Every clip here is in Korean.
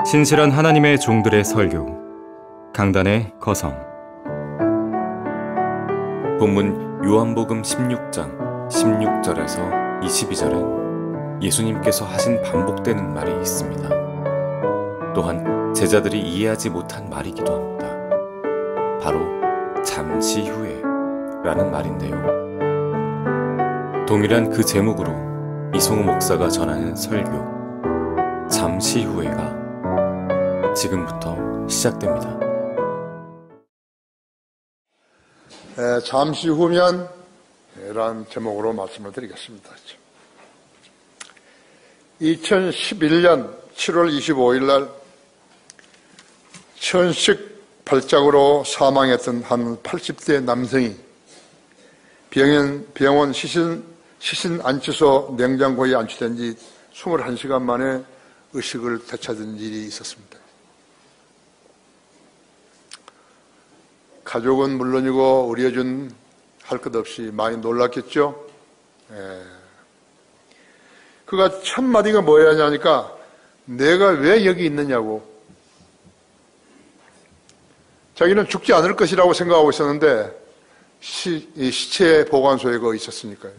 신실한 하나님의 종들의 설교, 강단의 거성. 본문 요한복음 16장 16절에서 22절은 예수님께서 하신 반복되는 말이 있습니다. 또한 제자들이 이해하지 못한 말이기도 합니다. 바로 잠시 후에 라는 말인데요. 동일한 그 제목으로 이송우 목사가 전하는 설교, 잠시 후에가 지금부터 시작됩니다. 잠시 후면 라는 제목으로 말씀을 드리겠습니다. 2011년 7월 25일 날 천식 발작으로 사망했던 한 80대 남성이 병원 시신 안치소 냉장고에 안치된 지 21시간 만에 의식을 되찾은 일이 있었습니다. 가족은 물론이고 의료진 할 것 없이 많이 놀랐겠죠. 그가 첫 마디가 뭐였냐니까 내가 왜 여기 있느냐고. 자기는 죽지 않을 것이라고 생각하고 있었는데 시체 보관소에 거 있었으니까요.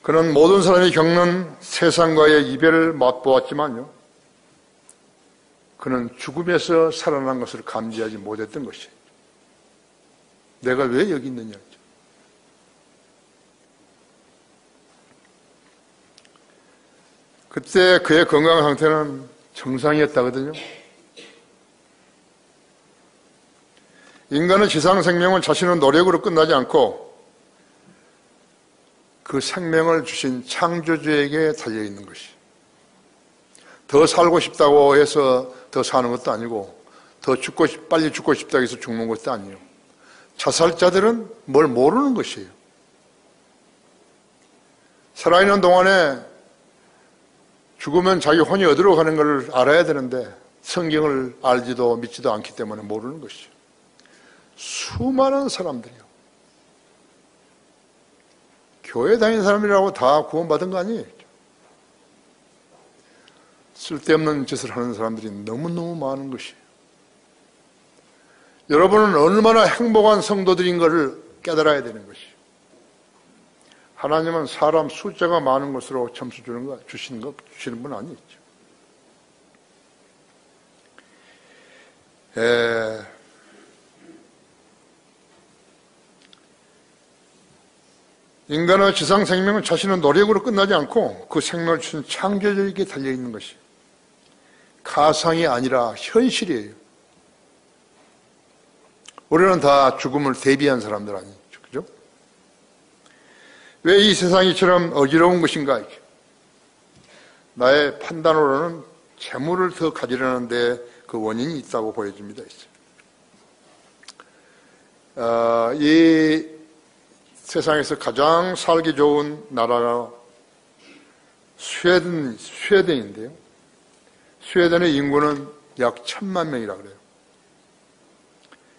그는 모든 사람이 겪는 세상과의 이별을 맛보았지만요, 그는 죽음에서 살아난 것을 감지하지 못했던 것이에요. 내가 왜 여기 있느냐. 그때 그의 건강 상태는 정상이었다거든요. 인간은 지상 생명은 자신의 노력으로 끝나지 않고 그 생명을 주신 창조주에게 달려있는 것이. 더 살고 싶다고 해서 더 사는 것도 아니고 빨리 죽고 싶다고 해서 죽는 것도 아니에요. 자살자들은 뭘 모르는 것이에요. 살아있는 동안에 죽으면 자기 혼이 어디로 가는 걸 알아야 되는데 성경을 알지도 믿지도 않기 때문에 모르는 것이죠. 수많은 사람들이요. 교회 다니는 사람이라고 다 구원받은 거 아니에요. 쓸데없는 짓을 하는 사람들이 너무너무 많은 것이에요. 여러분은 얼마나 행복한 성도들인 것을 깨달아야 되는 것이에요. 하나님은 사람 숫자가 많은 것으로 점수 주시는 분 아니죠. 인간의 지상 생명은 자신의 노력으로 끝나지 않고 그 생명을 주신 창조주에게 달려있는 것이에요. 가상이 아니라 현실이에요. 우리는 다 죽음을 대비한 사람들 아니죠. 그죠? 왜 이 세상이 이처럼 어지러운 것인가? 나의 판단으로는 재물을 더 가지려는 데 그 원인이 있다고 보여집니다. 이 세상에서 가장 살기 좋은 나라가 스웨덴인데요. 스웨덴의 인구는 약 1000만 명이라 그래요.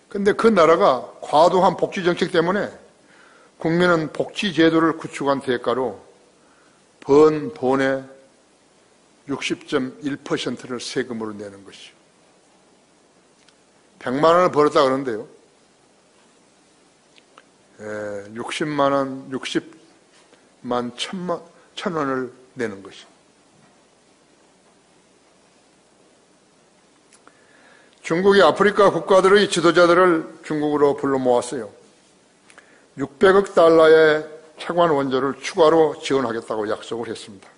근데 그 나라가 과도한 복지 정책 때문에 국민은 복지 제도를 구축한 대가로 번 돈의 60.1%를 세금으로 내는 것이죠. 100만 원을 벌었다 그러는데요. 60만 원, 60만 1000원을 내는 것이죠. 중국이 아프리카 국가들의 지도자들을 중국으로 불러 모았어요. 600억 달러의 채관 원조를 추가로 지원하겠다고 약속을 했습니다.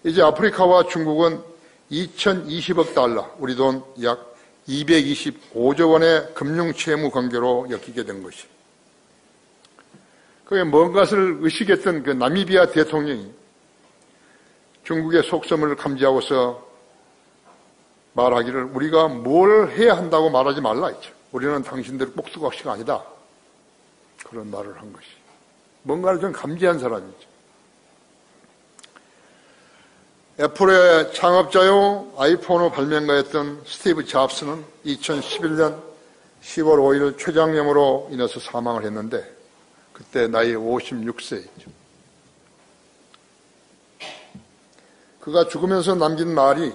이제 아프리카와 중국은 2020억 달러, 우리 돈 약 225조 원의 금융 채무 관계로 엮이게 된 것이죠. 그게 뭔가를 의식했던 그 나미비아 대통령이 중국의 속셈을 감지하고서 말하기를 우리가 뭘 해야 한다고 말하지 말라 했죠. 우리는 당신들 꼭두각시가 아니다. 그런 말을 한 것이. 뭔가를 좀 감지한 사람이죠. 애플의 창업자요 아이폰을 발명가였던 스티브 잡스는 2011년 10월 5일 췌장염으로 인해서 사망을 했는데 그때 나이 56세였죠. 그가 죽으면서 남긴 말이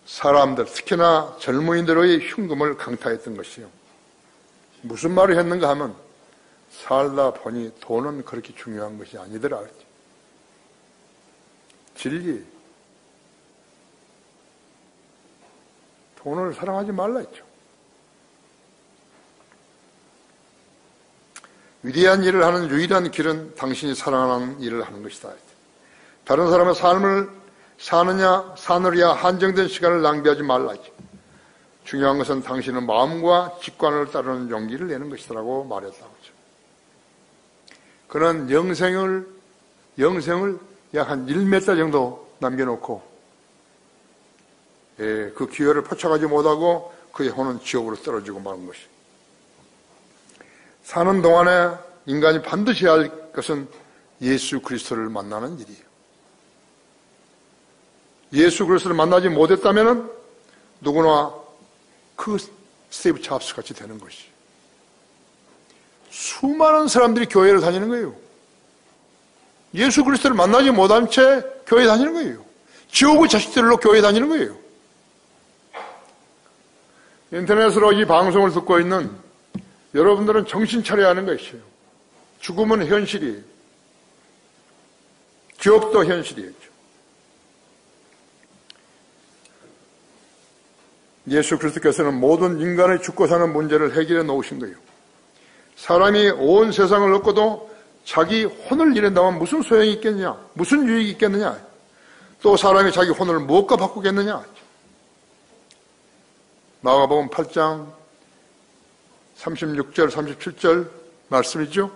사람들, 특히나 젊은이들의 흉금을 강타했던 것이요. 무슨 말을 했는가 하면 살다 보니 돈은 그렇게 중요한 것이 아니더라. 진리. 돈을 사랑하지 말라 했죠. 위대한 일을 하는 유일한 길은 당신이 사랑하는 일을 하는 것이다. 다른 사람의 삶을 사느냐 한정된 시간을 낭비하지 말라. 중요한 것은 당신의 마음과 직관을 따르는 용기를 내는 것이라고 말했다고 하죠. 그는 영생을 약 한 1m 정도 남겨놓고 그 기회를 포착하지 못하고 그의 혼은 지옥으로 떨어지고 마는 것이. 사는 동안에 인간이 반드시 할 것은 예수 그리스도를 만나는 일이에요. 예수 그리스도를 만나지 못했다면 누구나 그 스티브 잡스 같이 되는 것이. 수많은 사람들이 교회를 다니는 거예요. 예수 그리스도를 만나지 못한 채 교회 다니는 거예요. 지옥의 자식들로 교회 다니는 거예요. 인터넷으로 이 방송을 듣고 있는 여러분들은 정신 차려야 하는 것이에요. 죽음은 현실이에요. 지옥도 현실이에요. 예수 그리스도께서는 모든 인간의 죽고 사는 문제를 해결해 놓으신 거예요. 사람이 온 세상을 얻고도 자기 혼을 잃는다면 무슨 소용이 있겠느냐? 무슨 유익이 있겠느냐? 또 사람이 자기 혼을 무엇과 바꾸겠느냐? 마가복음 8장 36절, 37절 말씀이죠?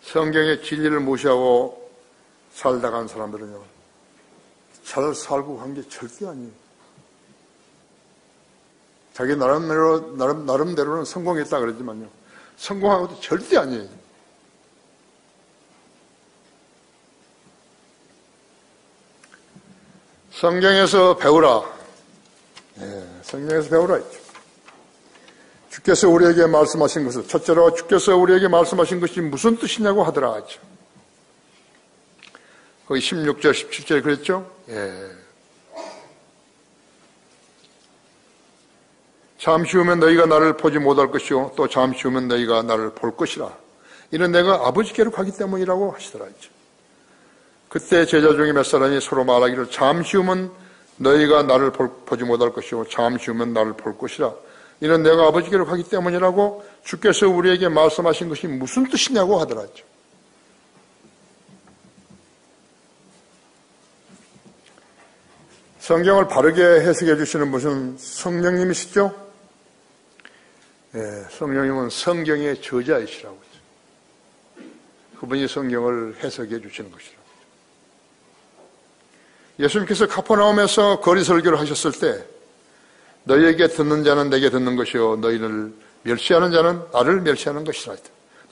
성경의 진리를 무시하고 살다 간 사람들은요, 잘 살고 간 게 절대 아니에요. 자기 나름대로는 성공했다 그러지만요, 성공한 것도 절대 아니에요. 성경에서 배우라. 성경에서 배우라 했죠. 주께서 우리에게 말씀하신 것을, 첫째로 주께서 우리에게 말씀하신 것이 무슨 뜻이냐고 하더라 하죠. 거기 16절, 17절 그랬죠? 잠시 후면 너희가 나를 보지 못할 것이요 또 잠시 후면 너희가 나를 볼 것이라. 이는 내가 아버지께로 가기 때문이라고 하시더라 했죠. 그때 제자 중에 몇 사람이 서로 말하기를 잠시 후면 너희가 나를 보지 못할 것이요 잠시 후면 나를 볼 것이라. 이는 내가 아버지께로 가기 때문이라고 주께서 우리에게 말씀하신 것이 무슨 뜻이냐고 하더라죠. 성경을 바르게 해석해 주시는 분은 성령님이시죠? 성령님은 성경의 저자이시라고 했죠. 그분이 성경을 해석해 주시는 것이라고. 예수님께서 카퍼나움에서 거리 설교를 하셨을 때 너희에게 듣는 자는 내게 듣는 것이요 너희를 멸시하는 자는 나를 멸시하는 것이라.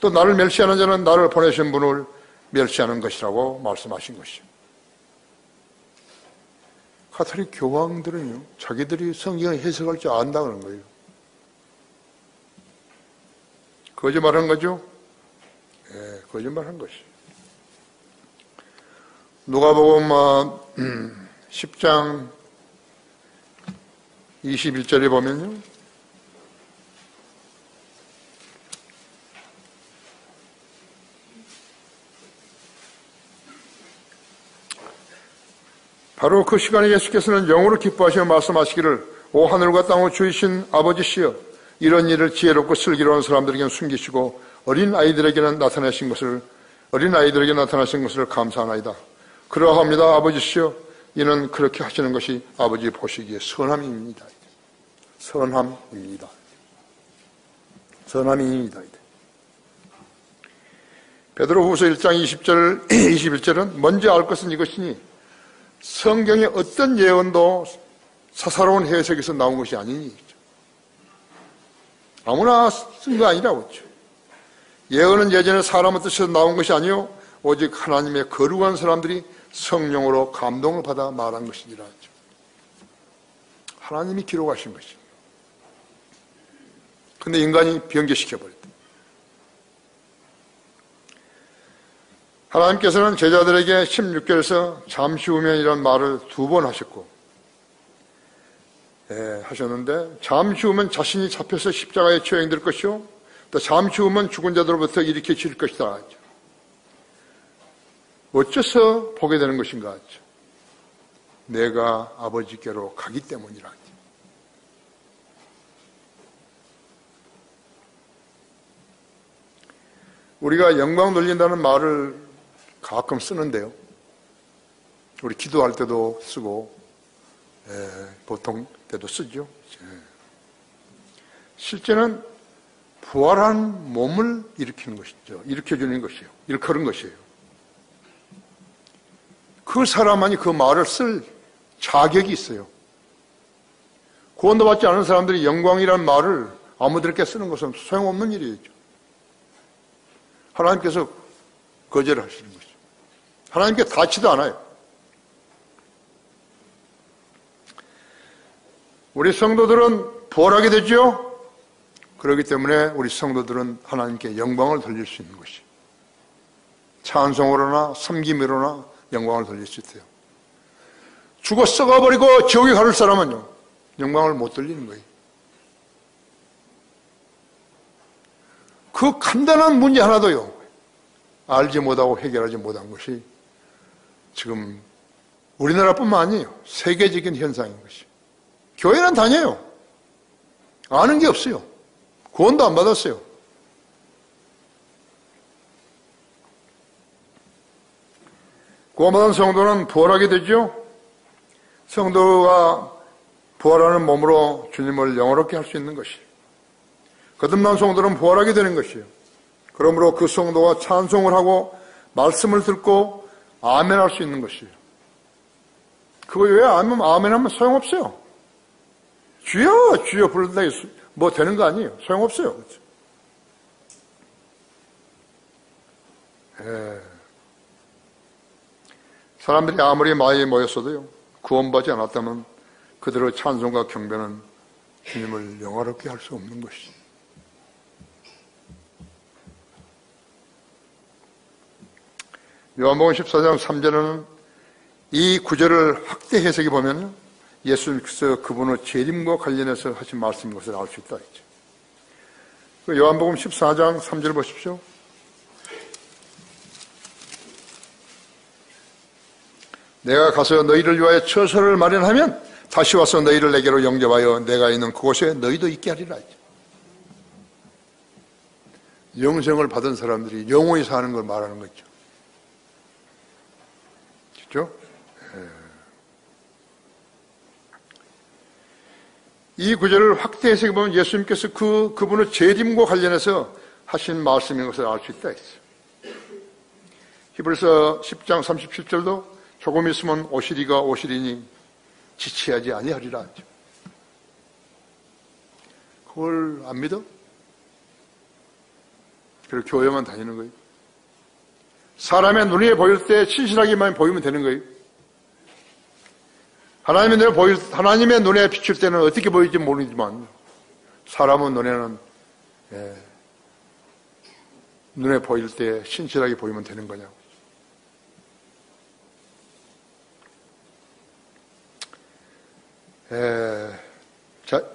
또 나를 멸시하는 자는 나를 보내신 분을 멸시하는 것이라고 말씀하신 것이죠. 가톨릭 교황들은요, 자기들이 성경을 해석할 줄 안다는 거예요. 거짓말한 거죠? 거짓말한 것이. 누가복음 10장 21절에 보면요, 바로 그 시간에 예수께서는 영으로 기뻐하시며 말씀하시기를 오 하늘과 땅을 주이신 아버지시여 이런 일을 지혜롭고 슬기로운 사람들에게는 숨기시고 어린 아이들에게 나타나신 것을 감사하나이다. 그러합니다 아버지시여 이는 그렇게 하시는 것이 아버지 보시기에 선함입니다. 선함입니다. 베드로후서 1장 20절 21절은 먼저 알 것은 이것이니 성경의 어떤 예언도 사사로운 해석에서 나온 것이 아니니 아무나 쓴 거 아니라고 했죠. 예언은 예전에 사람의 뜻에서 나온 것이 아니요 오직 하나님의 거룩한 사람들이 성령으로 감동을 받아 말한 것이니라 하죠. 하나님이 기록하신 것입니다. 근데 인간이 변개시켜버렸다. 하나님께서는 제자들에게 16절에서 잠시 후면이라는 말을 2번 하셨고, 하셨는데, 잠시 후면 자신이 잡혀서 십자가에 처형될 것이요, 또 잠시 후면 죽은 자들로부터 일으켜질 것이다. 어째서 보게 되는 것인가? 내가 아버지께로 가기 때문이라. 우리가 영광 돌린다는 말을 가끔 쓰는데요. 우리 기도할 때도 쓰고, 보통 때도 쓰죠. 실제는 부활한 몸을 일으키는 것이죠. 일으켜주는 것이에요. 일컬은 것이에요. 그 사람만이 그 말을 쓸 자격이 있어요. 구원도 받지 않은 사람들이 영광이라는 말을 아무들에게 쓰는 것은 소용없는 일이죠. 하나님께서 거절하시는 것이죠. 하나님께 닿지도 않아요. 우리 성도들은 부활하게 되죠. 그렇기 때문에 우리 성도들은 하나님께 영광을 돌릴 수 있는 것이에요. 찬송으로나 섬김으로나 영광을 돌릴 수 있어요. 죽어 썩어버리고 지옥에 갈 사람은요, 영광을 못 돌리는 거예요. 그 간단한 문제 하나도요, 알지 못하고 해결하지 못한 것이 지금 우리나라뿐만 아니에요. 세계적인 현상인 것이에요. 교회는 다녀요. 아는 게 없어요. 구원도 안 받았어요. 구원받은 성도는 부활하게 되죠. 성도가 부활하는 몸으로 주님을 영화롭게 할 수 있는 것이에요. 거듭난 성도는 부활하게 되는 것이에요. 그러므로 그 성도가 찬송을 하고 말씀을 듣고 아멘할 수 있는 것이에요. 그거 왜 아멘하면 소용없어요. 주여 주여 부른다 뭐 되는 거 아니에요. 소용없어요. 사람들이 아무리 많이 모였어도요, 구원받지 않았다면 그들의 찬송과 경배는 주님을 영화롭게 할 수 없는 것이죠. 요한복음 14장 3절에는 이 구절을 확대 해석해 보면 예수님께서 그분의 재림과 관련해서 하신 말씀인 것을 알 수 있다 했죠. 요한복음 14장 3절 보십시오. 내가 가서 너희를 위하여 처소를 마련하면 다시 와서 너희를 내게로 영접하여 내가 있는 그곳에 너희도 있게 하리라 했죠. 영생을 받은 사람들이 영원히 사는 걸 말하는 거죠. 그렇죠? 이 구절을 확대 해석해 보면 예수님께서 그분의 재림과 관련해서 하신 말씀인 것을 알 수 있다 했어요. 히브리서 10장 37절도 조금 있으면 오시리가 오시리니 지체하지 아니하리라 하죠. 그걸 안 믿어? 그리고 교회만 다니는 거예요. 사람의 눈에 보일 때 신실하게만 보이면 되는 거예요. 하나님의 눈에 비출 때는 어떻게 보일지 모르지만 사람의 눈에는 눈에 보일 때 신실하게 보이면 되는 거냐고.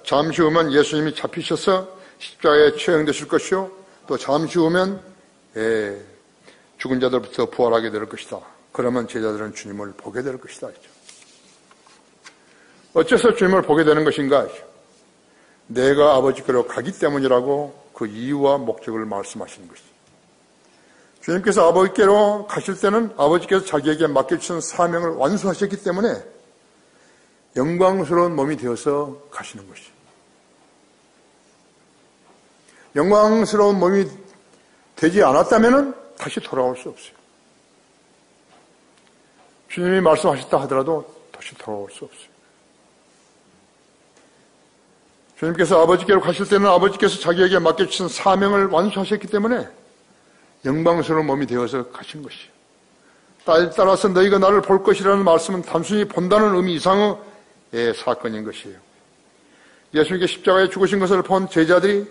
잠시 후면 예수님이 잡히셔서 십자가에 처형되실 것이요, 또 잠시 후면 죽은 자들부터 부활하게 될 것이다. 그러면 제자들은 주님을 보게 될 것이다. 어째서 주님을 보게 되는 것인가? 내가 아버지께로 가기 때문이라고 그 이유와 목적을 말씀하시는 것이죠. 주님께서 아버지께로 가실 때는 아버지께서 자기에게 맡겨주신 사명을 완수하셨기 때문에 영광스러운 몸이 되어서 가시는 것이죠. 영광스러운 몸이 되지 않았다면 다시 돌아올 수 없어요. 주님이 말씀하셨다 하더라도 다시 돌아올 수 없어요. 주님께서 아버지께로 가실 때는 아버지께서 자기에게 맡겨주신 사명을 완수하셨기 때문에 영광스러운 몸이 되어서 가신 것이에요. 따라서 너희가 나를 볼 것이라는 말씀은 단순히 본다는 의미 이상의 사건인 것이에요. 예수님께 십자가에 죽으신 것을 본 제자들이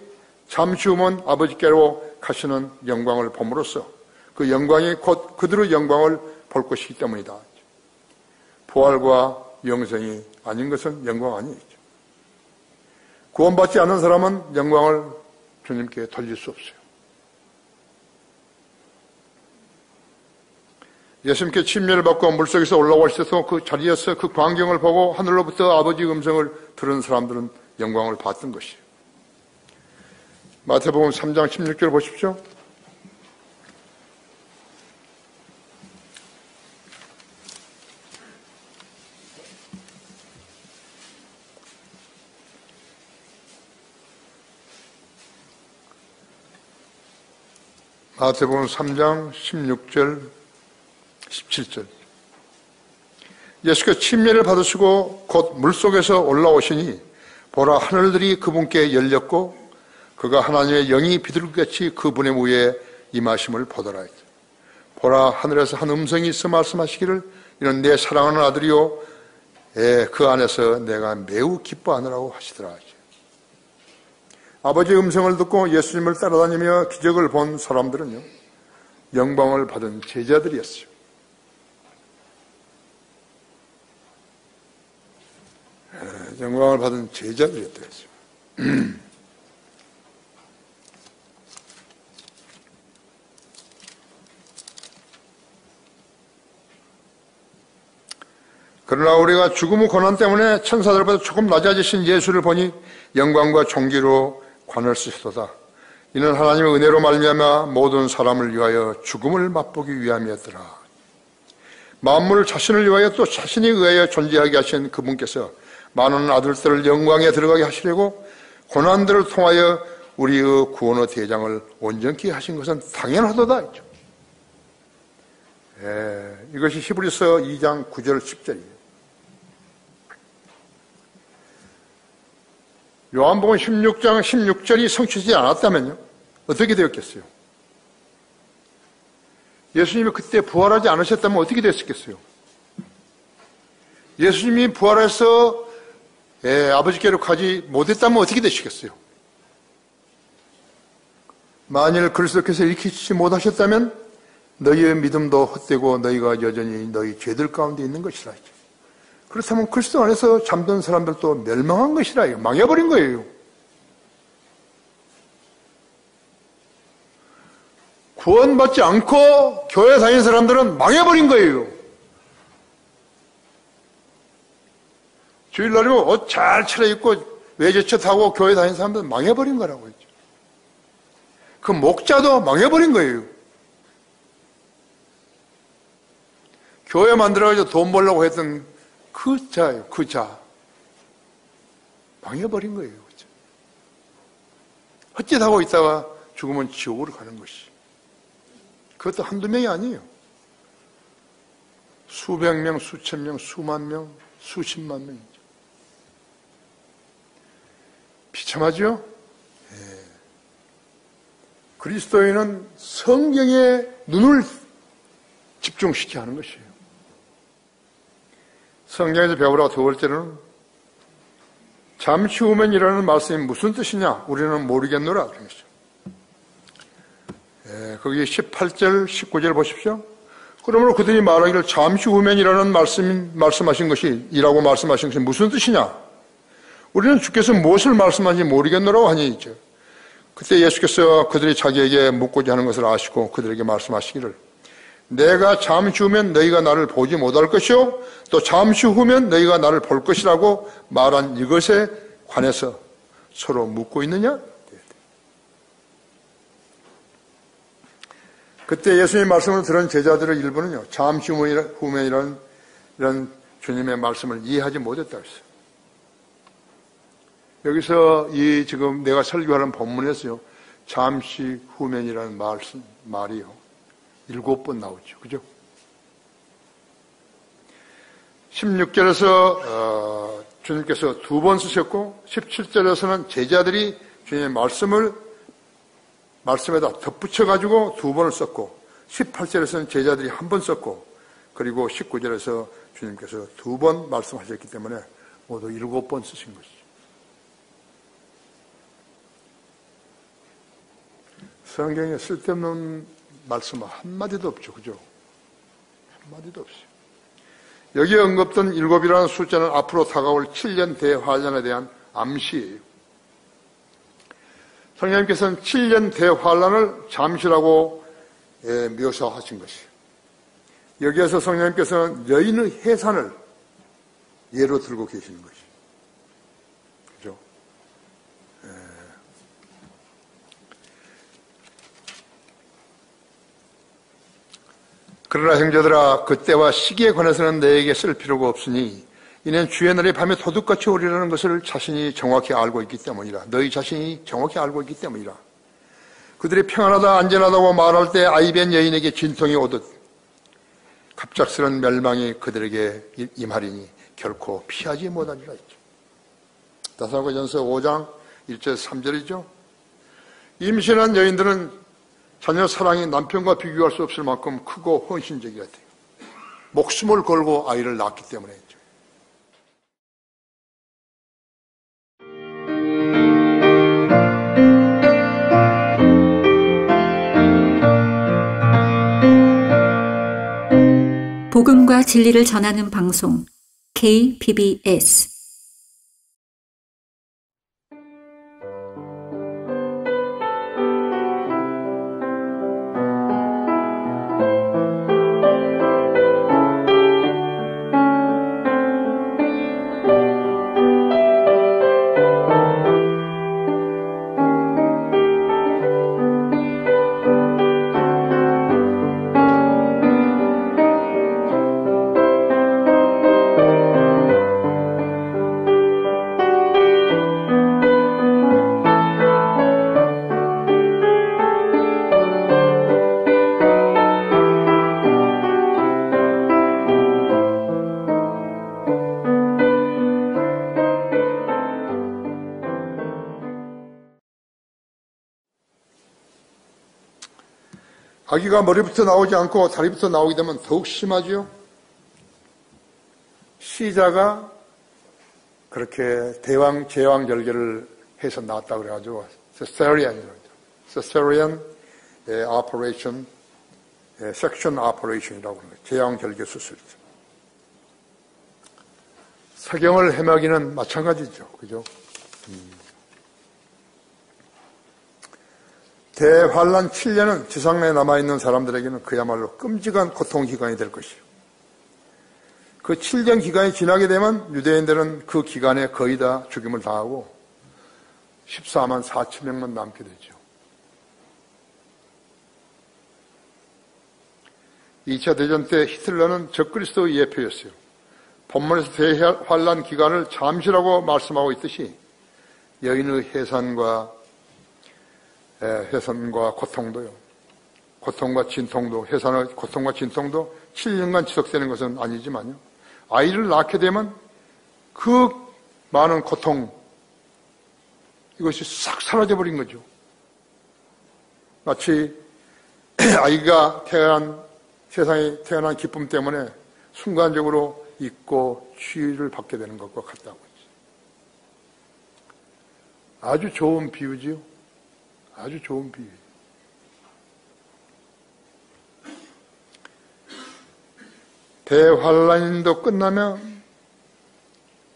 잠시 후면 아버지께로 가시는 영광을 봄으로써 그 영광이 곧 그들의 영광을 볼 것이기 때문이다. 부활과 영생이 아닌 것은 영광 아니죠. 구원받지 않은 사람은 영광을 주님께 돌릴 수 없어요. 예수님께 침례를 받고 물속에서 올라오셔서 그 자리에서 그 광경을 보고 하늘로부터 아버지의 음성을 들은 사람들은 영광을 받던 것이에요. 마태복음 3장 16절 보십시오. 마태복음 3장 16절 17절 예수께서 침례를 받으시고 곧 물속에서 올라오시니 보라 하늘들이 그분께 열렸고 그가 하나님의 영이 비둘기같이 그분의 위에 임하심을 보더라. 보라 하늘에서 한 음성이 있어 말씀하시기를 이는 내 사랑하는 아들이요 그 안에서 내가 매우 기뻐하느라고 하시더라. 아버지의 음성을 듣고 예수님을 따라다니며 기적을 본 사람들은요 영광을 받은 제자들이었어요. 영광을 받은 제자들이었더랬어요. 그러나 우리가 죽음의 고난 때문에 천사들보다 조금 낮아지신 예수를 보니 영광과 존귀로 관을 쓰시도다. 이는 하나님의 은혜로 말미암아 모든 사람을 위하여 죽음을 맛보기 위함이었더라. 만물 자신을 위하여 또 자신이 의하여 존재하게 하신 그분께서 많은 아들들을 영광에 들어가게 하시려고 고난들을 통하여 우리의 구원의 대장을 온전케 하신 것은 당연하도다. 이것이 히브리서 2장 9절 10절이에요. 요한복음 16장 16절이 성취되지 않았다면요 어떻게 되었겠어요? 예수님이 그때 부활하지 않으셨다면 어떻게 됐었겠어요? 예수님이 부활해서 아버지께로 가지 못했다면 어떻게 되시겠어요? 만일 그리스도께서 일으키지 못하셨다면 너희의 믿음도 헛되고 너희가 여전히 너희 죄들 가운데 있는 것이라. 그렇다면 그리스도 안에서 잠든 사람들도 멸망한 것이라. 망해버린 거예요. 구원받지 않고 교회 다니는 사람들은 망해버린 거예요. 주일날이면 옷 잘 차려입고 외제차 타고 교회 다니는 사람들은 망해버린 거라고 했죠. 그 목자도 망해버린 거예요. 교회 만들어가지고 돈 벌려고 했던 그 자예요, 그 자. 망해버린 거예요. 그렇죠? 헛짓하고 있다가 죽으면 지옥으로 가는 것이. 그것도 한두 명이 아니에요. 수백 명, 수천 명, 수만 명, 수십만 명이죠. 비참하죠? 그리스도인은 성경에 눈을 집중시켜야 하는 것이에요. 성경에서 배우라고 두 번째는 잠시 후면이라는 말씀이 무슨 뜻이냐? 우리는 모르겠노라. 그런 것이죠. 거기 18절, 19절 보십시오. 그러므로 그들이 말하기를 잠시 후면이라는 말씀하신 것이, 이라고 말씀하신 것이 무슨 뜻이냐? 우리는 주께서 무엇을 말씀하는지 모르겠노라고 하니 있죠. 그때 예수께서 그들이 자기에게 묻고자 하는 것을 아시고 그들에게 말씀하시기를 내가 잠시 후면 너희가 나를 보지 못할 것이요 또 잠시 후면 너희가 나를 볼 것이라고 말한 이것에 관해서 서로 묻고 있느냐? 그때 예수님의 말씀을 들은 제자들의 일부는요 잠시 후면이라는 이런 주님의 말씀을 이해하지 못했다고 했어요. 여기서 이 지금 내가 설교하는 본문에서요 잠시 후면이라는 말이요 7번 나오죠. 그죠? 16절에서 주님께서 2번 쓰셨고 17절에서는 제자들이 주님의 말씀에다 덧붙여가지고 2번을 썼고 18절에서는 제자들이 1번 썼고 그리고 19절에서 주님께서 2번 말씀하셨기 때문에 모두 7번 쓰신 것이죠. 성경에 쓸데없는 말씀 한마디도 없죠. 그죠? 한마디도 없어요. 여기에 언급된 7이라는 숫자는 앞으로 다가올 7년 대환란에 대한 암시예요. 성령님께서는 7년 대환란을 잠시라고 묘사하신 것이에요. 여기에서 성령님께서는 여인의 해산을 예로 들고 계시는 것이에요. 그죠? 그러나 형제들아, 그때와 시기에 관해서는 너에게 쓸 필요가 없으니 이는 주의 날이 밤에 도둑같이 오리라는 것을 자신이 정확히 알고 있기 때문이라. 너희 자신이 정확히 알고 있기 때문이라. 그들이 평안하다 안전하다고 말할 때 아이벤 여인에게 진통이 오듯 갑작스런 멸망이 그들에게 임하리니 결코 피하지 못하리라 했죠. 데살로니가전서 5장 1절 3절이죠. 임신한 여인들은 자녀 사랑이 남편과 비교할 수 없을 만큼 크고 헌신적이어야 돼요. 목숨을 걸고 아이를 낳기 때문에 했죠. 복음과 진리를 전하는 방송 KBS 아기가 머리부터 나오지 않고 다리부터 나오게 되면 더욱 심하죠. 시자가 그렇게 제왕절개를 해서 나왔다고 그래가지고 cesarean이라고 하죠. cesarean operation, section operation이라고 하는 거예요. 제왕절개 수술이죠. 사경을 헤매기는 마찬가지죠. 그죠? 대환란 7년은 지상내에 남아있는 사람들에게는 그야말로 끔찍한 고통기간이 될 것이에요. 그 7년 기간이 지나게 되면 유대인들은 그 기간에 거의 다 죽임을 당하고 14만 4천 명만 남게 되죠. 2차 대전 때 히틀러는 적그리스도의 예표였어요. 본문에서 대환란 기간을 잠시라고 말씀하고 있듯이 여인의 해산과 고통도요. 고통과 진통도, 해산의 고통과 진통도 7년간 지속되는 것은 아니지만요. 아이를 낳게 되면 그 많은 고통, 이것이 싹 사라져버린 거죠. 마치 아이가 세상에 태어난 기쁨 때문에 순간적으로 잊고 치유를 받게 되는 것과 같다고 했죠. 아주 좋은 비유지요. 아주 좋은 비유. 대환란도 끝나면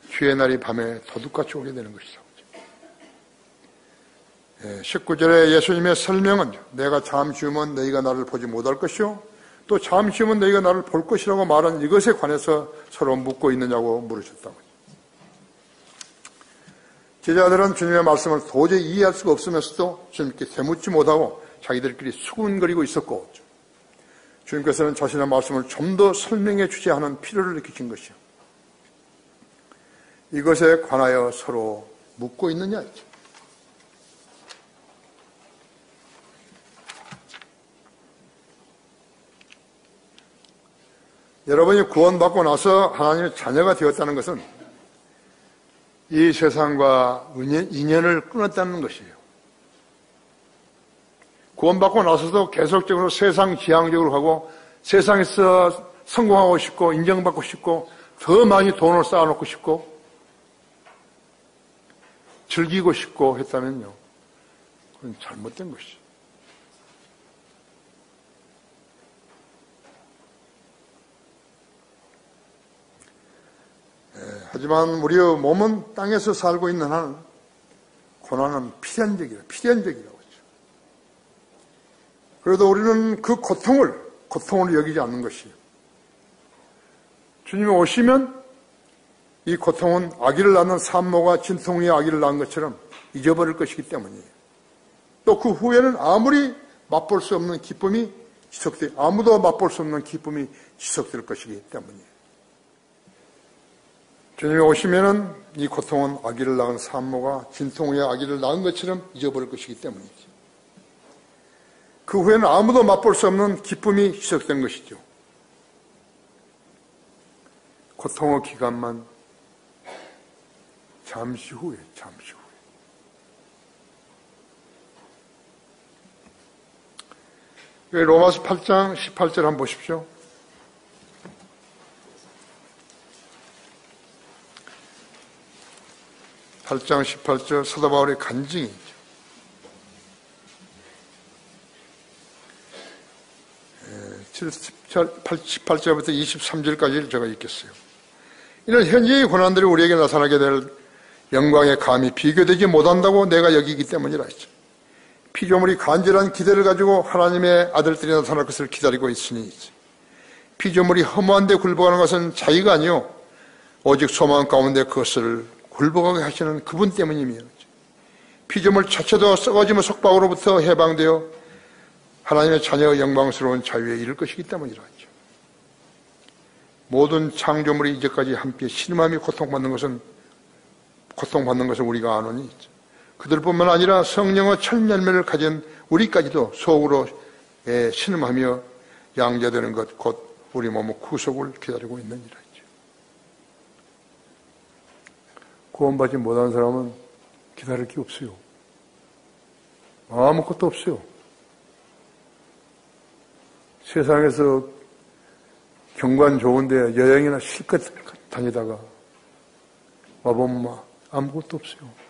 주의 날이 밤에 도둑같이 오게 되는 것이죠. 19절에 예수님의 설명은 내가 잠시 후면 너희가 나를 보지 못할 것이요 또 잠시 후면 너희가 나를 볼 것이라고 말한 이것에 관해서 서로 묻고 있느냐고 물으셨다고. 제자들은 주님의 말씀을 도저히 이해할 수가 없으면서도 주님께 되묻지 못하고 자기들끼리 수군거리고 있었고 주님께서는 자신의 말씀을 좀 더 설명해 주셔야 하는 필요를 느끼신 것이요. 이것에 관하여 서로 묻고 있느냐 했죠. 여러분이 구원받고 나서 하나님의 자녀가 되었다는 것은 이 세상과 인연을 끊었다는 것이에요. 구원받고 나서도 계속적으로 세상 지향적으로 하고 세상에서 성공하고 싶고 인정받고 싶고 더 많이 돈을 쌓아놓고 싶고 즐기고 싶고 했다면요. 그건 잘못된 것이죠. 하지만 우리의 몸은 땅에서 살고 있는 한 고난은 필연적이라고 했죠. 그래도 우리는 그 고통을 여기지 않는 것이에요. 주님이 오시면 이 고통은 아기를 낳는 산모가 진통 위에 아기를 낳은 것처럼 잊어버릴 것이기 때문이에요. 또 그 후에는 아무도 맛볼 수 없는 기쁨이 지속될 것이기 때문이에요. 주님이 오시면은 이 고통은 아기를 낳은 산모가 진통 위에 아기를 낳은 것처럼 잊어버릴 것이기 때문이죠. 그 후에는 아무도 맛볼 수 없는 기쁨이 시작된 것이죠. 고통의 기간만 잠시 후에. 로마서 8장 18절 한번 보십시오. 8장 18절 사도 바울의 간증이죠. 18절부터 23절까지를 제가 읽겠어요. 이는 현재의 고난들이 우리에게 나타나게 될 영광의 감이 비교되지 못한다고 내가 여기기 때문이라 했죠. 피조물이 간절한 기대를 가지고 하나님의 아들들이 나타날 것을 기다리고 있으니 피조물이 허무한 데 굴복하는 것은 자의가 아니요 오직 소망 가운데 그것을 굴복하게 하시는 그분 때문이며 피조물 자체도 썩어짐의 속박으로부터 해방되어 하나님의 자녀의 영광스러운 자유에 이를 것이기 때문이라 하죠. 모든 창조물이 이제까지 함께 신음하며 고통받는 것을 우리가 아노니 그들뿐만 아니라 성령의 천열매를 가진 우리까지도 속으로 신음하며 양자되는 것 곧 우리 몸의 구속을 기다리고 있느니라 했죠. 구원받지 못한 사람은 기다릴 게 없어요. 아무것도 없어요. 세상에서 경관 좋은데 여행이나 실컷 다니다가 와보면 아무것도 없어요.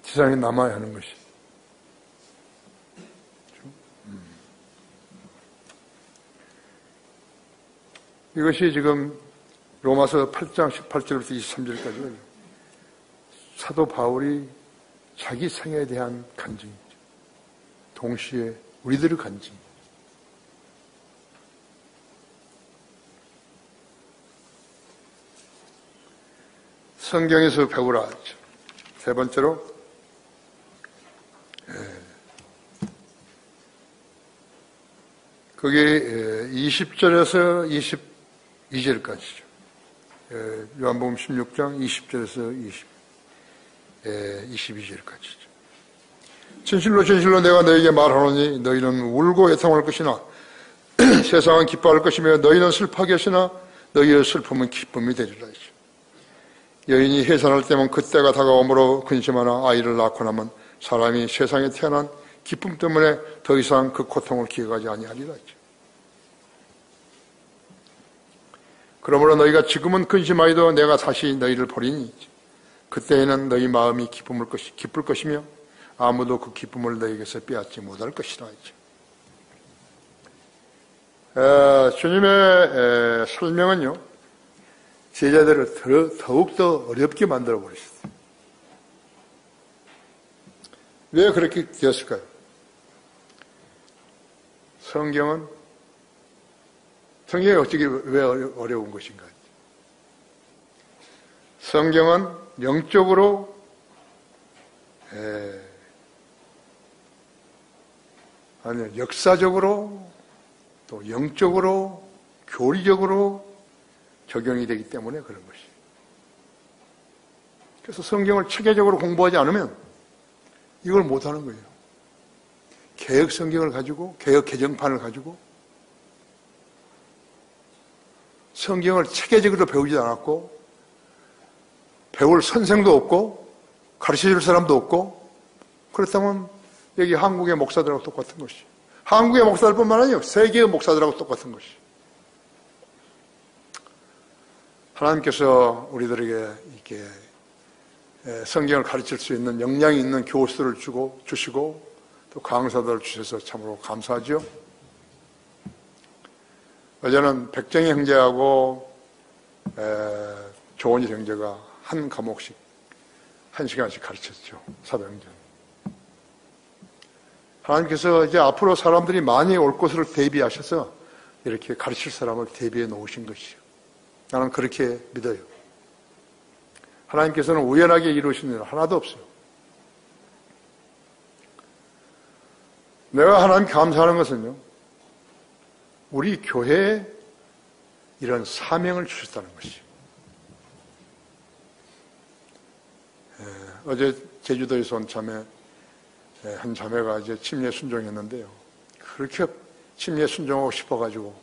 세상에 남아야 하는 것이. 이것이 지금 로마서 8장 18절부터 23절까지 사도 바울이 자기 생애에 대한 간증이죠. 동시에 우리들의 간증. 성경에서 배우라 하죠. 세 번째로 거기 20절에서 22절까지죠. 요한복음 16장 20절에서 22절까지죠. 진실로 내가 너희에게 말하노니 너희는 울고 애통할 것이나 세상은 기뻐할 것이며 너희는 슬퍼하게 하시나 너희의 슬픔은 기쁨이 되리라. 여인이 해산할 때면 그때가 다가오므로 근심하나 아이를 낳고 나면 사람이 세상에 태어난 기쁨 때문에 더 이상 그 고통을 기억하지 아니하리라. 그러므로 너희가 지금은 근심하여도 내가 다시 너희를 보리니 그때에는 너희 마음이 기쁠 것이며 아무도 그 기쁨을 너희에게서 빼앗지 못할 것이라. 주님의 설명은요 제자들을 더욱더 어렵게 만들어 버리셨어요. 왜 그렇게 되었을까요? 성경이 어떻게 왜 어려운 것인가? 성경은 영적으로 역사적으로 또 영적으로 교리적으로 적용이 되기 때문에 그런 것이에요. 그래서 성경을 체계적으로 공부하지 않으면 이걸 못하는 거예요. 개혁 성경을 가지고 개혁 개정판을 가지고 성경을 체계적으로 배우지 않았고 배울 선생도 없고 가르쳐줄 사람도 없고 그렇다면 여기 한국의 목사들하고 똑같은 것이에요. 한국의 목사들뿐만 아니에요. 세계의 목사들하고 똑같은 것이에요. 하나님께서 우리들에게 이렇게 성경을 가르칠 수 있는 역량이 있는 교수들을 주시고 또 강사들을 주셔서 참으로 감사하죠. 어제는 백정희 형제하고 조원희 형제가 한 과목씩 1시간씩 가르쳤죠. 사도행전. 하나님께서 이제 앞으로 사람들이 많이 올 것을 대비하셔서 이렇게 가르칠 사람을 대비해 놓으신 것이요. 나는 그렇게 믿어요. 하나님께서는 우연하게 이루신 일 하나도 없어요. 내가 하나님 감사하는 것은요, 우리 교회에 이런 사명을 주셨다는 것이요. 어제 제주도에서 온 자매, 한 자매가 이제 침례 순종했는데요. 그렇게 침례 순종하고 싶어가지고,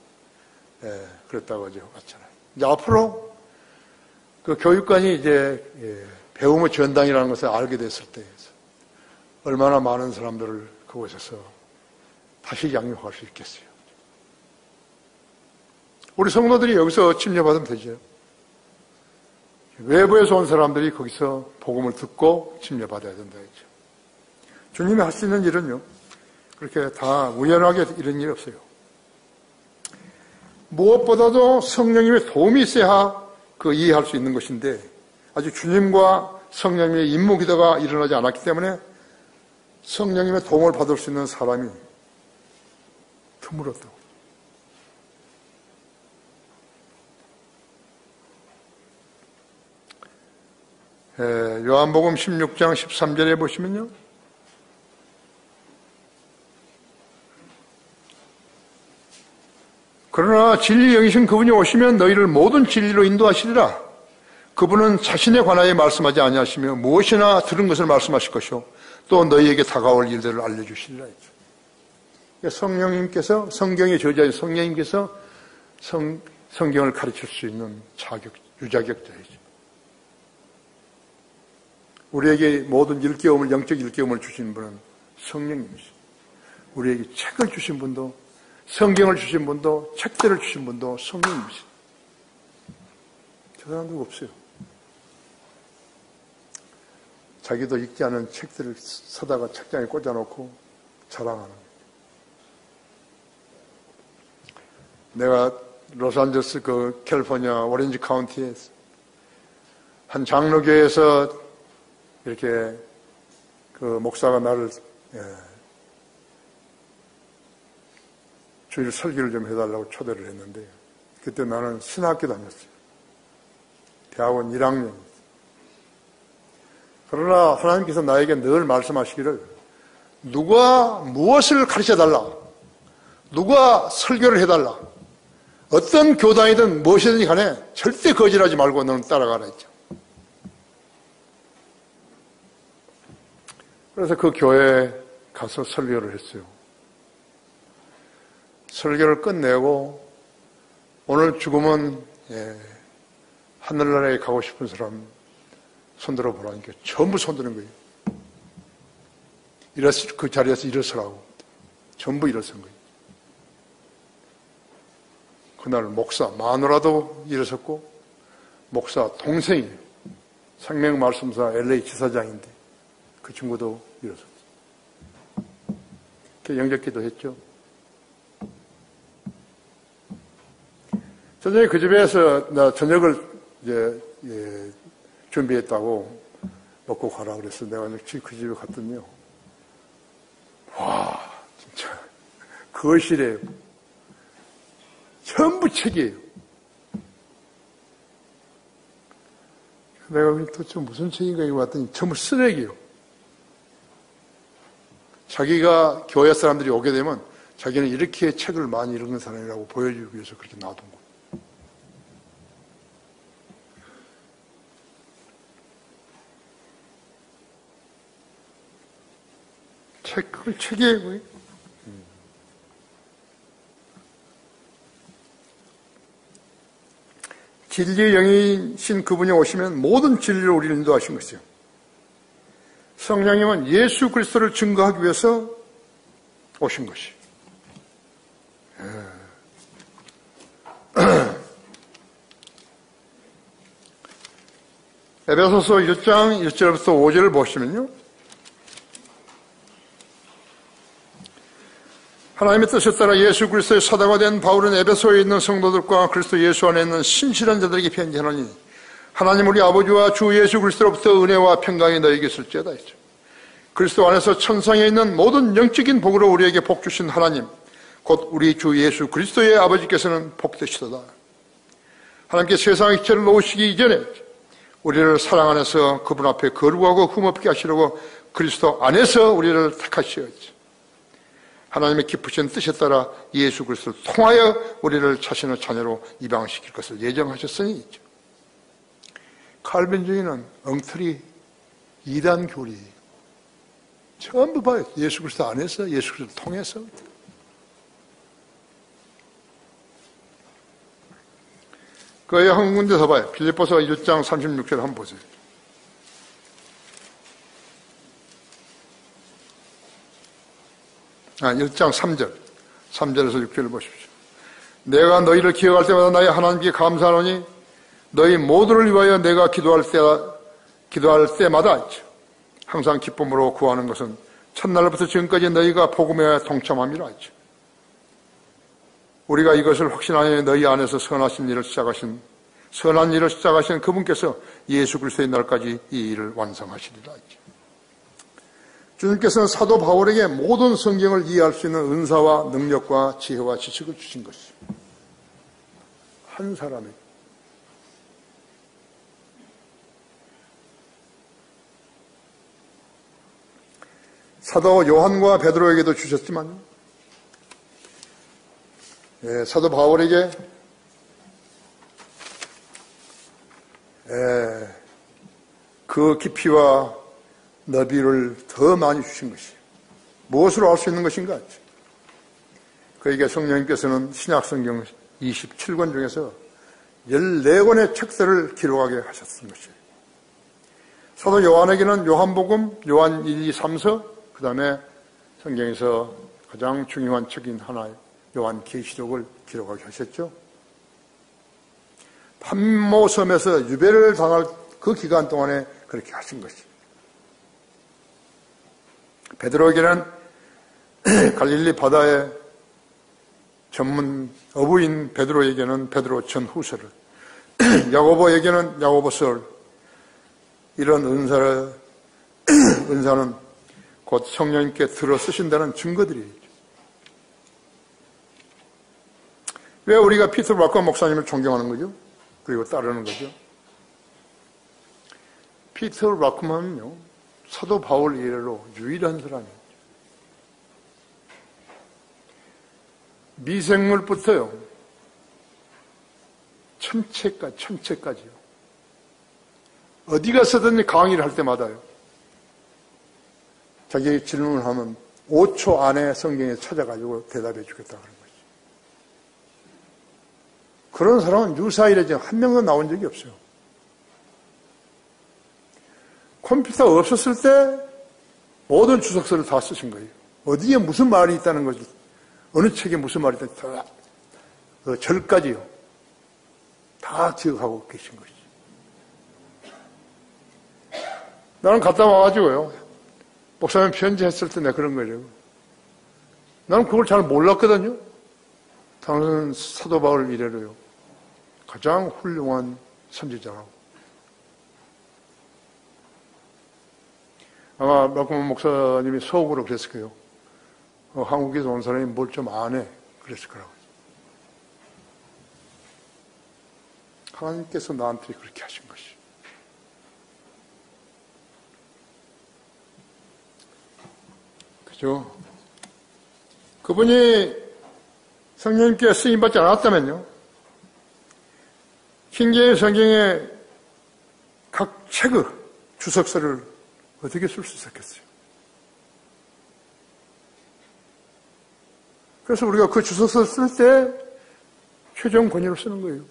그랬다고 어제 왔잖아요. 이제 앞으로 그 교육관이 이제 배움의 전당이라는 것을 알게 됐을 때, 얼마나 많은 사람들을 그곳에서 다시 양육할 수 있겠어요. 우리 성도들이 여기서 침례받으면 되죠. 외부에서 온 사람들이 거기서 복음을 듣고 침례받아야 된다 했죠. 주님이 하시는 일은요, 그렇게 다 우연하게 이런 일이 없어요. 무엇보다도 성령님의 도움이 있어야 이해할 수 있는 것인데, 아직 주님과 성령님의 임무기도가 일어나지 않았기 때문에 성령님의 도움을 받을 수 있는 사람이 드물었다고. 요한복음 16장 13절에 보시면요, 그러나 진리 영이신 그분이 오시면 너희를 모든 진리로 인도하시리라. 그분은 자신에 관하여 말씀하지 아니하시며 무엇이나 들은 것을 말씀하실 것이요 또 너희에게 다가올 일들을 알려주시리라 했죠. 성령님께서, 성경의 저자인 성령님께서 성경을 가르칠 수 있는 유자격자이죠. 우리에게 모든 일깨움을, 영적 일깨움을 주신 분은 성령님이시죠. 우리에게 책을 주신 분도, 성경을 주신 분도, 책들을 주신 분도 성령님이시죠. 저 사람도 없어요. 자기도 읽지 않은 책들을 사다가 책장에 꽂아놓고 자랑하는 거예요. 내가 로스앤젤레스 캘리포니아 오렌지 카운티에 한 장로교에서 이렇게 목사가 나를 주일 설교를 좀 해달라고 초대를 했는데, 그때 나는 신학교 다녔어요. 대학원 1학년. 그러나 하나님께서 나에게 늘 말씀하시기를, 누가 무엇을 가르쳐달라, 누가 설교를 해달라, 어떤 교단이든 무엇이든지 간에 절대 거절하지 말고 너는 따라가라 했죠. 그래서 그 교회에 가서 설교를 했어요. 설교를 끝내고 오늘 죽으면 하늘나라에 가고 싶은 사람 손들어 보라니까 전부 손드는 거예요. 그 자리에서 일어서라고. 전부 일어선 거예요. 그날 목사 마누라도 일어섰고, 목사 동생이 생명말씀사 LA 지사장인데 그 친구도 일어섰어요. 영접기도 했죠. 저녁에 그 집에서 나 저녁을 이제 준비했다고 먹고 가라 그래서 내가 그 집에 갔더니요, 와, 진짜 거실에 전부 책이에요. 내가 도대체 무슨 책인가 이거 봤더니 전부 쓰레기예요. 자기가 교회 사람들이 오게 되면 자기는 이렇게 책을 많이 읽은 사람이라고 보여주기 위해서 그렇게 놔둔 거예요. 그걸 책이에요. 진리의 영이신 그분이 오시면 모든 진리로 우리를 인도하신 것이요. 성령님은 예수 그리스도를 증거하기 위해서 오신 것이. 에베소서 1장 1절부터 5절을 보시면요, 하나님의 뜻에 따라 예수 그리스도의 사도가 된 바울은 에베소에 있는 성도들과 그리스도 예수 안에 있는 신실한 자들에게 편지하노니 하나님 우리 아버지와 주 예수 그리스도로부터 은혜와 평강이 너에게 있을지어다 했죠. 그리스도 안에서 천상에 있는 모든 영적인 복으로 우리에게 복 주신 하나님 곧 우리 주 예수 그리스도의 아버지께서는 복되시도다. 하나님께 세상 이치를 놓으시기 이전에 우리를 사랑 안에서 그분 앞에 거룩하고 흠없게 하시려고 그리스도 안에서 우리를 택하시었죠. 하나님의 깊으신 뜻에 따라 예수 그리스도를 통하여 우리를 자신의 자녀로 입양시킬 것을 예정하셨으니 있죠. 칼빈주의는 엉터리 이단 교리 전부 봐요. 예수 그리스도 안에서 예수 그리스도를 통해서. 그에 한 군데서 봐요. 빌립보서 1장 36절 한번 보세요. 1장 3절. 3절에서 6절을 보십시오. 내가 너희를 기억할 때마다 나의 하나님께 감사하노니 너희 모두를 위하여 내가 기도할 때마다 있죠. 항상 기쁨으로 구하는 것은 첫날부터 지금까지 너희가 복음에 동참함이라 했죠. 우리가 이것을 확신하여 너희 안에서 선한 일을 시작하신 그분께서 예수 그리스도의 날까지 이 일을 완성하시리라 했죠. 주님께서는 사도 바울에게 모든 성경을 이해할 수 있는 은사와 능력과 지혜와 지식을 주신 것이죠. 한 사람에게. 사도 요한과 베드로에게도 주셨지만 사도 바울에게 그 깊이와 너비를 더 많이 주신 것이에요. 무엇으로 알 수 있는 것인가? 그에게 성령님께서는 신약성경 27권 중에서 14권의 책들을 기록하게 하셨던 것이에요. 사도 요한에게는 요한복음, 요한 1, 2, 3서, 그 다음에 성경에서 가장 중요한 책인 하나의 요한 계시록을 기록하게 하셨죠. 판모섬에서 유배를 당할 그 기간 동안에 그렇게 하신 것이죠. 베드로에게는 갈릴리 바다의 전문 어부인 베드로에게는 베드로 전후서를, 야고보에게는 야고보서를, 이런 은사는 곧 성령님께 들어 쓰신다는 증거들이죠. 왜 우리가 피터 락커 목사님을 존경하는 거죠? 그리고 따르는 거죠? 피터 락커만은요, 사도 바울 이래로 유일한 사람이에요. 미생물부터요, 천체까지요. 어디 가서든 강의를 할 때마다요, 자기 질문을 하면 5초 안에 성경에 찾아가지고 대답해 주겠다 하는 거죠. 그런 사람은 유사일에 지금 한 명도 나온 적이 없어요. 컴퓨터가 없었을 때 모든 주석서를 다 쓰신 거예요. 어디에 무슨 말이 있다는 거지, 어느 책에 무슨 말이 있다는 다, 그 절까지요, 다 기억하고 계신 것이죠. 나는 갔다 와가지고요, 목사님 편지했을 때 내가 그런 거예요. 나는 그걸 잘 몰랐거든요. 당신 사도 바울 이래로요, 가장 훌륭한 선지자라고. 아마 박범 목사님이 속으로 그랬을 거예요. 한국에서 온 사람이 뭘 좀 안 해. 그랬을 거라고. 하나님께서 나한테 그렇게 하신 것이. 그죠? 그분이 성령님께 쓰임받지 않았다면요, 킹제임스 성경의 각 책의 주석서를 어떻게 쓸 수 있었겠어요? 그래서 우리가 그 주석서를 쓸 때 최종 권위로 쓰는 거예요.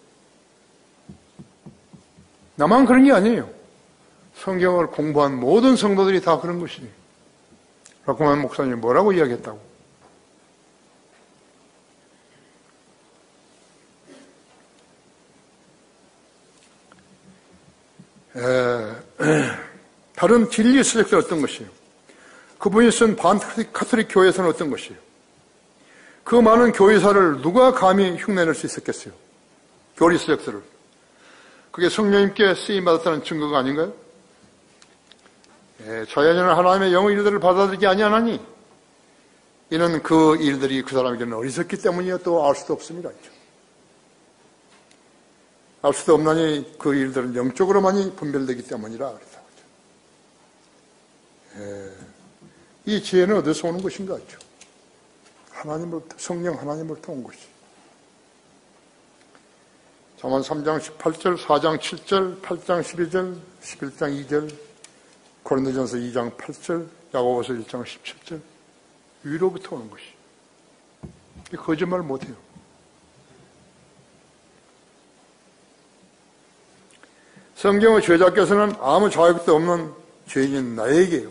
나만 그런 게 아니에요. 성경을 공부한 모든 성도들이 다 그런 것이에요. 락커만 목사님이 뭐라고 이야기했다고? 다른 진리 서적들 어떤 것이에요? 그분이 쓴 반카톨릭 교회에서는 어떤 것이에요? 그 많은 교회사를 누가 감히 흉내낼 수 있었겠어요? 교리서적들을. 그게 성령님께 쓰임받았다는 증거가 아닌가요? 자연인은 하나님의 영의 일들을 받아들이지 아니하나니 이는 그 일들이 그 사람에게는 어리석기 때문이요 또 알 수도 없습니다. 알 수도 없나니 그 일들은 영적으로만이 분별되기 때문이라 그랬다고 하죠. 이 지혜는 어디서 오는 것인가 하죠. 하나님으로부터, 성령 하나님으로부터 온 것이. 잠언 3장 18절, 4장 7절, 8장 12절, 11장 2절, 고린도전서 2장 8절, 야고보서 1장 17절 위로부터 오는 것이. 거짓말 못해요. 성경의 죄자께서는 아무 자격도 없는 죄인인 나에게요.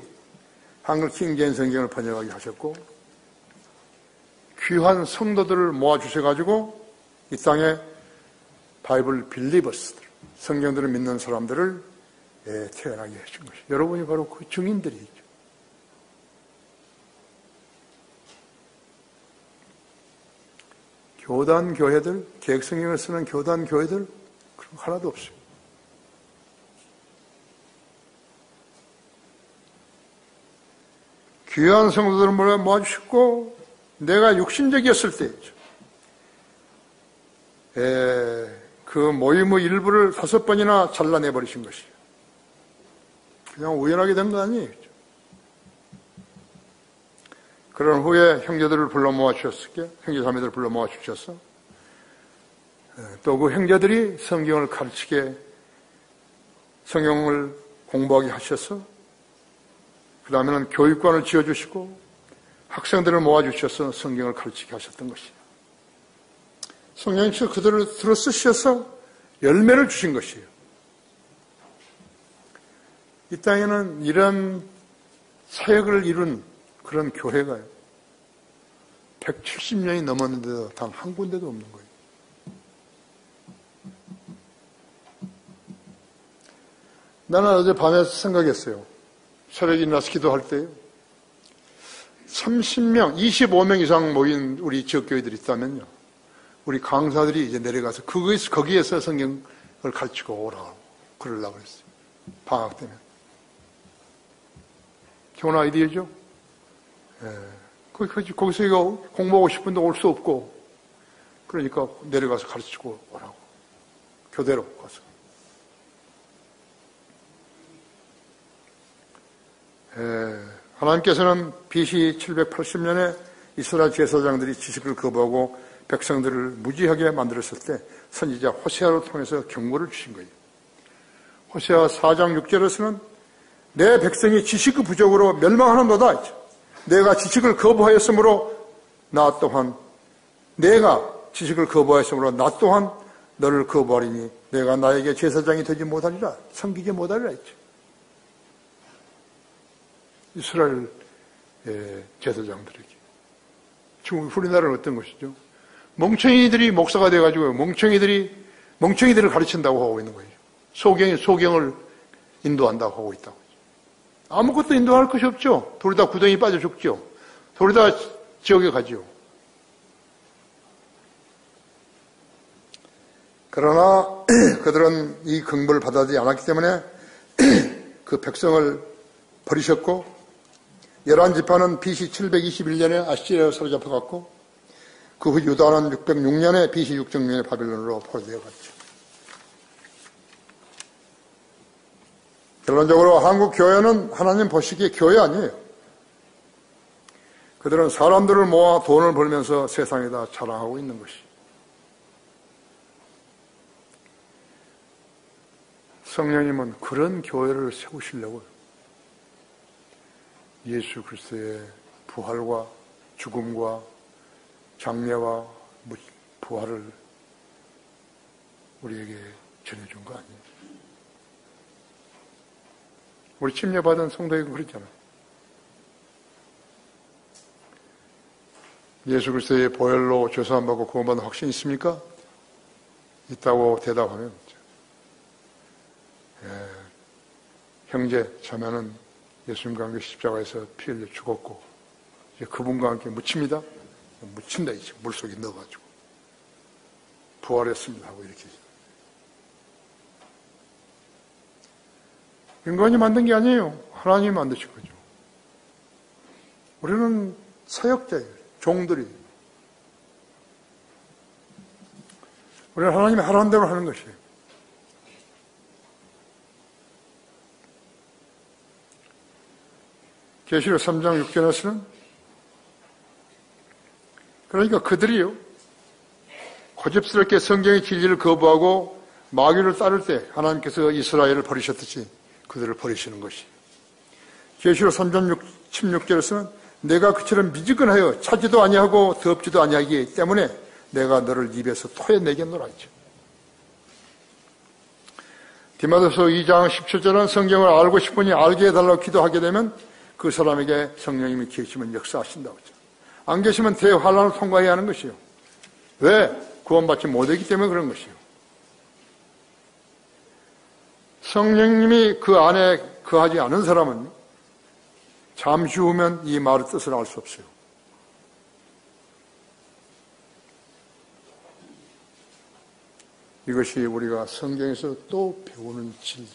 한글 킹제임스 성경을 번역하게 하셨고 귀한 성도들을 모아주셔가지고 이 땅에 바이블 빌리버스들, 성경들을 믿는 사람들을 태어나게 해준 것이. 여러분이 바로 그 증인들이죠. 교단 교회들, 개혁성경을 쓰는 교단 교회들 그런 거 하나도 없어요. 귀한 성도들을 모아주셨고 내가 육신적이었을 때였죠. 그 모임의 일부를 5번이나 잘라내버리신 것이에요. 그냥 우연하게 된 거 아니에요. 그런 후에 형제들을 불러 모아주셨을게, 형제자매들을 불러 모아주셨어. 또 그 형제들이 성경을 가르치게, 성경을 공부하게 하셔서 그 다음에는 교육관을 지어주시고 학생들을 모아주셔서 성경을 가르치게 하셨던 것이에요. 성령님께서 그들을 들어 쓰셔서 열매를 주신 것이에요. 이 땅에는 이런 사역을 이룬 그런 교회가요. 170년이 넘었는데도 단 한 군데도 없는 거예요. 나는 어제 밤에 생각했어요. 새벽에 일어나서 기도할 때요. 30명, 25명 이상 모인 우리 지역교회들이 있다면요. 우리 강사들이 이제 내려가서 거기에서 성경을 가르치고 오라고 그러려고 그랬어요. 방학 때문에. 좋은 아이디어죠? 거기서 이거 공부하고 싶은데 올 수 없고, 그러니까 내려가서 가르치고 오라고. 교대로 가서. 하나님께서는 BC 780년에 이스라엘 제사장들이 지식을 거부하고 백성들을 무지하게 만들었을 때 선지자 호세아를 통해서 경고를 주신 거예요. 호세아 4장 6절에서는 내 백성이 지식의 부족으로 멸망하는도다. 내가 지식을 거부하였으므로 나 또한 너를 거부하리니 내가 나에게 제사장이 되지 못하리라. 섬기지 못하리라 했죠. 이스라엘 제사장들에게. 지금 우리나라는 어떤 것이죠? 멍청이들이 목사가 돼가지고 멍청이들을 가르친다고 하고 있는 거예요. 소경을 인도한다고 하고 있다고. 아무것도 인도할 것이 없죠. 둘 다 구덩이 빠져 죽죠. 둘 다 지옥에 가죠. 그러나 그들은 이 긍부를 받아들이지 않았기 때문에 그 백성을 버리셨고 11지파는 BC 721년에 아시리아로 사로잡혀갔고 그 후 유다는 606년에 BC 606년에 바빌론으로 포로되어 갔죠. 결론적으로 한국 교회는 하나님 보시기에 교회 아니에요. 그들은 사람들을 모아 돈을 벌면서 세상에다 자랑하고 있는 것이. 성령님은 그런 교회를 세우시려고요. 예수 그리스도의 부활과 죽음과 장례와 부활을 우리에게 전해준 거 아니에요. 우리 침례받은 성도에게 그랬잖아요. 예수 그리스도의 보혈로 죄사함받고 구원받은 확신이 있습니까? 있다고 대답하면 형제, 자매는 예수님과 함께 십자가에서 피 흘려 죽었고 이제 그분과 함께 묻힙니다. 묻힌다 이제 물속에 넣어가지고 부활했습니다 하고 이렇게. 인간이 만든 게 아니에요. 하나님이 만드신 거죠. 우리는 사역자예요. 종들이. 우리는 하나님이 하라는 대로 하는 것이에요. 계시록 3장 6절에서는 그러니까 그들이요 고집스럽게 성경의 진리를 거부하고 마귀를 따를 때 하나님께서 이스라엘을 버리셨듯이 그들을 버리시는 것이. 계시록 3장 16절에서는 내가 그처럼 미지근하여 차지도 아니하고 덥지도 아니하기 때문에 내가 너를 입에서 토해내겠노라 했죠. 디모데서 2장 17절은 성경을 알고 싶으니 알게 해달라고 기도하게 되면 그 사람에게 성령님이 계시면 역사하신다고 했죠. 안 계시면 대환란을 통과해야 하는 것이요. 왜? 구원받지 못하기 때문에 그런 것이요. 성령님이 그 안에 거하지 않은 사람은 잠시 후면 이 말의 뜻을 알 수 없어요. 이것이 우리가 성경에서 또 배우는 진리.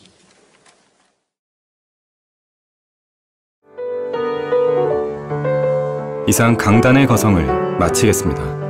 이상 강단의 거성을 마치겠습니다.